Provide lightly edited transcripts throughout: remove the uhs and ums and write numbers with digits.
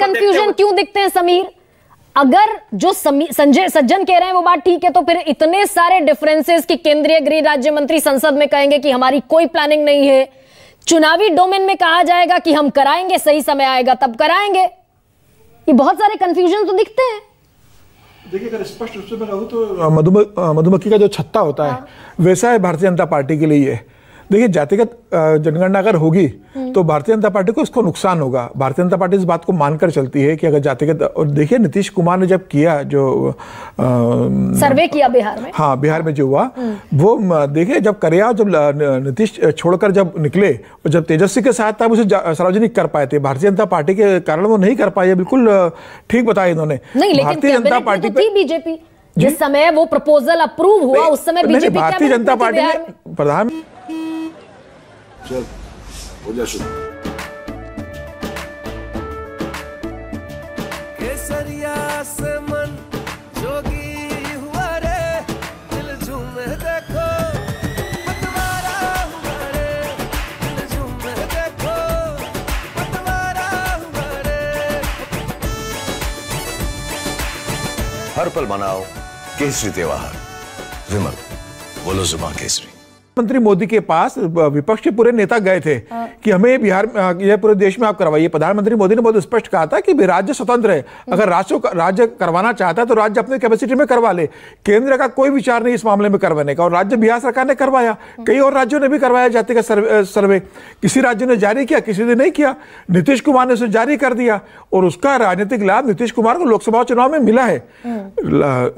Confusion क्यों दिखते हैं समीर? अगर जो संजय सज्जन कह रहे हैं वो बात ठीक है, तो फिर इतने सारे डिफरेंसेस कि केंद्रीय गृह राज्य मंत्री संसद में कहेंगे कि हमारी कोई प्लानिंग नहीं है, चुनावी डोमेन में कहा जाएगा कि हम कराएंगे, सही समय आएगा तब कराएंगे। ये बहुत सारे कंफ्यूजन तो दिखते हैं। देखिए, अगर स्पष्ट रूप से मैं कहूं तो मधुमक्खी का जो छत्ता होता है वैसा है भारतीय जनता पार्टी के लिए। देखिए, जातिगत जनगणना अगर होगी तो भारतीय जनता पार्टी को इसको नुकसान होगा। भारतीय जनता पार्टी इस बात को मानकर चलती है कि अगर जातिगत, और देखिए नीतीश कुमार ने जब किया, जो सर्वे किया बिहार में, हाँ बिहार में जो हुआ वो देखिए, जब करिया, जब नीतीश छोड़कर जब निकले और जब तेजस्वी के साथ तब उसे सार्वजनिक कर पाए थे। भारतीय जनता पार्टी के कारण वो नहीं कर पाए, बिल्कुल ठीक बताया इन्होंने। भारतीय जनता पार्टी पे बीजेपी जिस समय वो प्रपोजल अप्रूव हुआ उस समय बीजेपी, भारतीय जनता पार्टी ने प्रधान चल हो जा शुरू। केसरिया से मन जोगी हुआ रे, दिल झूमे देखो पतवारा हुआ रे, दिल झूमे देखो पतवारा हुआ रे। हर पल मनाओ केसरी त्योहार। विमल बोलो जुबान केसरी। मंत्री मोदी के पास विपक्ष के पूरे नेता गए थे कि हमें बिहार, यह पूरे देश में आप करवाइए। प्रधानमंत्री मोदी ने बहुत स्पष्ट कहा था कि राज्य स्वतंत्र है, अगर राज्य करवाना चाहता है तो राज्य अपने कैपेसिटी में करवा ले, केंद्र का कोई विचार नहीं इस मामले में करवाने का। और राज्य बिहार सरकार ने करवाया, कई और राज्यों ने भी करवाया जातिगत सर्वे। किसी राज्य ने जारी किया, किसी ने नहीं किया। नीतीश कुमार ने उसे जारी कर दिया और उसका राजनीतिक लाभ नीतीश कुमार को लोकसभा चुनाव में मिला है।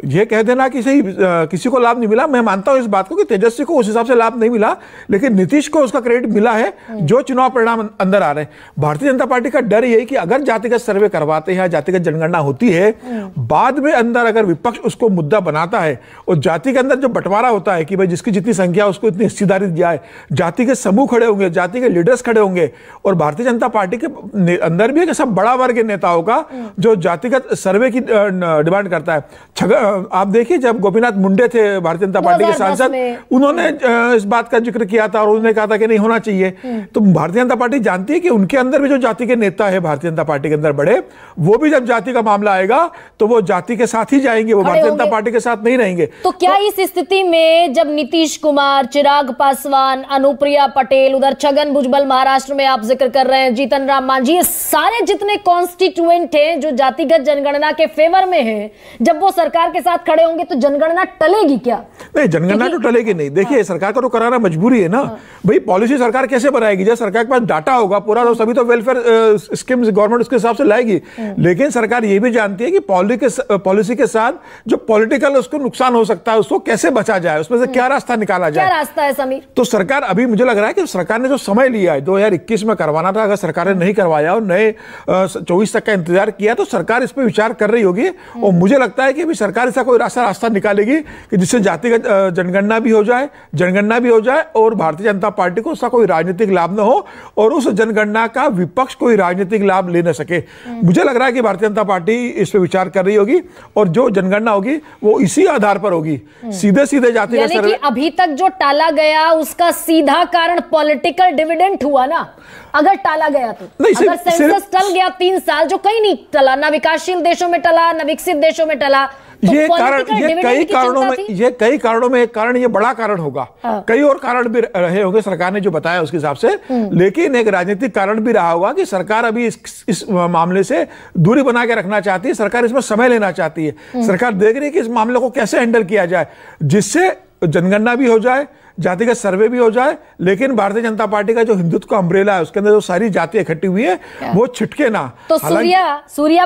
यह कह देना कि सही किसी को लाभ नहीं मिला, मैं मानता हूं इस बात को कि तेजस्वी को उस हिसाब से नहीं मिला, लेकिन नीतीश को उसका क्रेडिट मिला है जो चुनाव परिणाम अंदर आ रहे हैं। भारतीय जनता पार्टी का डर यही कि अगर जातिगत सर्वे करवाते हैं, जातिगत जनगणना होती है, बाद में अंदर अगर विपक्ष उसको मुद्दा बनाता है और जाति के अंदर जो बंटवारा होता है कि भाई जिसकी जितनी संख्या उसको इतनी हिस्सेदारी दी जाए, जाति के समूह खड़े होंगे, जाति के लीडर्स खड़े होंगे, और भारतीय जनता पार्टी के अंदर भी एक ऐसा बड़ा वर्ग नेताओं का जो जातिगत सर्वे की डिमांड करता है। आप देखिए, जब गोपीनाथ मुंडे थे भारतीय जनता पार्टी के सांसद, उन्होंने इस बात का जिक्र किया था और उन्होंने कहा था कि नहीं होना चाहिए। तो भारतीय जनता पार्टी जानती है कि उनके अंदर भी जो जाति के नेता है भारतीय जनता पार्टी के अंदर बड़े, वो भी जब जाति का मामला आएगा तो वो जाति के साथ ही जाएंगे, वो भारतीय जनता पार्टी के साथ नहीं रहेंगे। तो क्या इस स्थिति में जब नीतीश कुमार, चिराग पासवान, अनुप्रिया पटेल, उधर छगन भुजबल महाराष्ट्र में आप जिक्र कर रहे हैं, जीतन राम मांझी, ये सारे जितने कॉन्स्टिट्यूएंट हैं जो जातिगत जनगणना के फेवर में हैं, जब वो सरकार के साथ खड़े होंगे तो जनगणना टलेगी क्या? नहीं, जनगणना तो टलेगी नहीं। देखिए, सरकार को तो कराना मजबूरी है ना भाई। पॉलिसी सरकार कैसे बनाएगी? जब सरकार के पास डाटा होगा पूरा तो सभी तो वेलफेयर स्कीम्स गवर्नमेंट उसके हिसाब से लाएगी। लेकिन सरकार ये भी जानती है कि पॉलिसी के साथ जो पॉलिटिकल उसको नुकसान हो सकता है, उसको कैसे बचा जाए, उसमें से क्या रास्ता निकाला जाए। क्या रास्ता है समीर? तो सरकार, अभी मुझे लग रहा है कि सरकार ने जो समय लिया है 2021 में करवाना था, अगर सरकार ने नहीं करवाया और नए 24 तक का इंतजार किया तो सरकार इस पर विचार कर रही होगी। और मुझे लगता है कि अभी सरकार ऐसा कोई रास्ता निकालेगी कि जिससे जातिगत जनगणना भी हो जाए, जनगणना भी हो जाए और भारतीय जनता पार्टी को उसका कोई राजनीतिक लाभ न हो और उस जनगणना का विपक्ष कोई राजनीतिक लाभ ले न सके। मुझे लग रहा है कि भारतीय जनता पार्टी इस पे विचार कर रही होगी और जो जनगणना होगी वो इसी आधार पर होगी, सीधे जाति का सर्वे। अभी तक जो टाला गया उसका सीधा कारण पॉलिटिकल डिविडेंड हुआ ना। अगर टाला गया तो अगर सेंसस टल गया 3 साल, जो कहीं नहीं टला, ना विकासशील देशों में टला, ना विकसित देशों में टला, तो ये कई कारणों में एक कारण, ये बड़ा कारण होगा। कई और कारण भी रहे होंगे सरकार ने जो बताया उसके हिसाब से, लेकिन एक राजनीतिक कारण भी रहा होगा कि सरकार अभी इस मामले से दूरी बना के रखना चाहती है। सरकार इसमें समय लेना चाहती है। सरकार देख रही है कि इस मामले को कैसे हैंडल किया जाए जिससे जनगणना भी हो जाए, जातिगत सर्वे भी हो जाए, लेकिन भारतीय जनता पार्टी का जो हिंदुत्व का अम्ब्रेला है उसके अंदर जो सारी जाति इकट्ठी हुई है वो छिटके ना। तो सूर्या